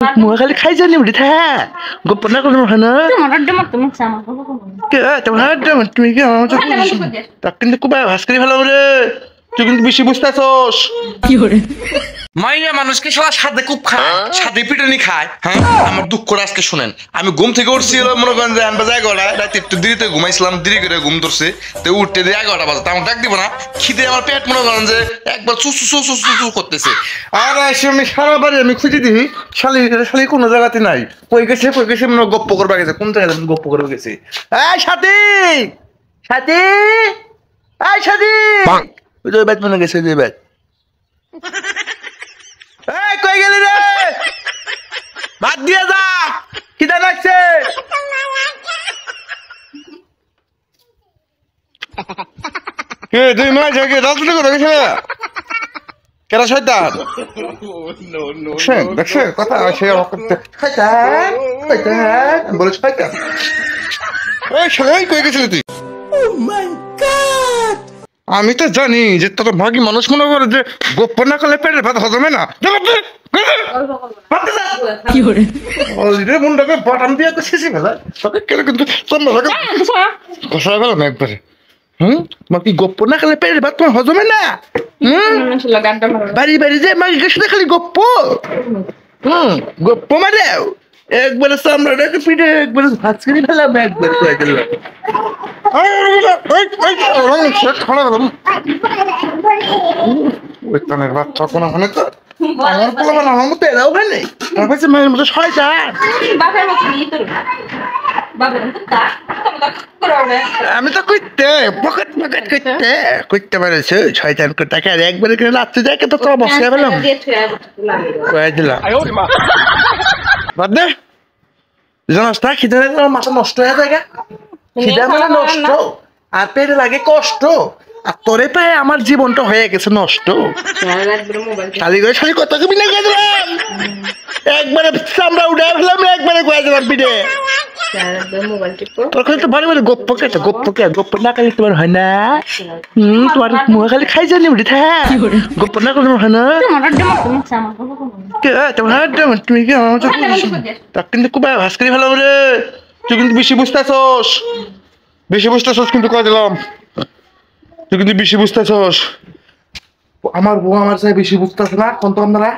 Mua kali khai jani udah tha. Gue pernah kalau mana? Teman ada macam ni kan macam tu. Tak kena aku bahas kali kalau udah. Jangan bisi busta sos. মাইয়া মানুষকে সবার সাথে খুব খায় সাথে পিটানি খায় হ্যাঁ আমার দুঃখ আজকে শুনেন আমি ঘুম থেকে উঠছিল মনে করেন যে আনবা যায় গলা রাতে একটু দেরিতে ঘুমাইছিলাম দেরি করে ঘুম ধরছে তো উঠতে দিয়ে 11টা বাজে আমার ডাক দিব না খিদে আমার পেট মনে করেন যে একবার চু করতেছে আর এসে আমি সারা বাড়ি আমি খুঁজে দিই শালি কোনো জায়গাতে নাই কই গেছে মনে গপ্প করবা গেছে কোন জায়গায় গপ্প করবা গেছে এই সাথী সাথী এই সাথী ওই যে ব্যাট মনে গেছে যে ব্যাট এই কই গেলি রে ভাত দিয়ে যা খিদা লাগছে কে তুই মাছ আগে রাজনীতি করে গেছে কেরা শয়তান দেখছে কথা সে শয়তান বলে শয়তান এই সবাই কই গেছিলি তুই আমি তো জানি যে তোর ভাগী মানুষ মনে করে যে গোপন না করলে পেটের ভাত হজমে না মুন্ডাকে বাটাম দিয়ে তো শেষে ফেলা কিন্তু ঘষা গেলাম একবারে কি গোপন না খেলে পেটের ভাত তোমার হজমে না বাড়ি যে মাকে গেছে না খালি গপ্প গপ্প মানে একবারে সামরাটাকে পিঠে একবারে ভাত করে ফেলাম একবার কয়ে দিলাম বাচ্চা কোনো ওখানে তো আমার পোলা আমার মতো এরাও হয় নাই আমার কাছে মায়ের মতো শয়তান আমি তো কইতে পকেট করতে পারেছে শয়তান টাকা একবারে কিনে রাত্রে যায় তো বসে পেলাম কয়ে দিলাম বাদ দে জানাস না খিদে মাথা নষ্ট হয়ে যায় খিদে মানে নষ্ট আর পেটে লাগে কষ্ট আর তোরে পায়ে আমার জীবনটা হয়ে গেছে নষ্ট খালি করে খালি কথা কবি না গেছিলাম একবারে চামড়া উঠে ফেলাম একবারে কয়ে দিলাম পিঠে তোর খালি তো ভালো ভালো গপ্প না খালি তোমার হয় না তোমার মুখে খালি খাই জানি উঠে থা গপ্প না করলে হয় না তুমি কি আমার তা কিন্তু খুব ভাস করে ফেলাম রে তুই কিন্তু বেশি বুঝতেছস কিন্তু কয়ে দিলাম তুই কিন্তু বেশি বুঝতেছস আমার বউ আমার চাই বেশি বুঝতেছ না কোন তো আপনারা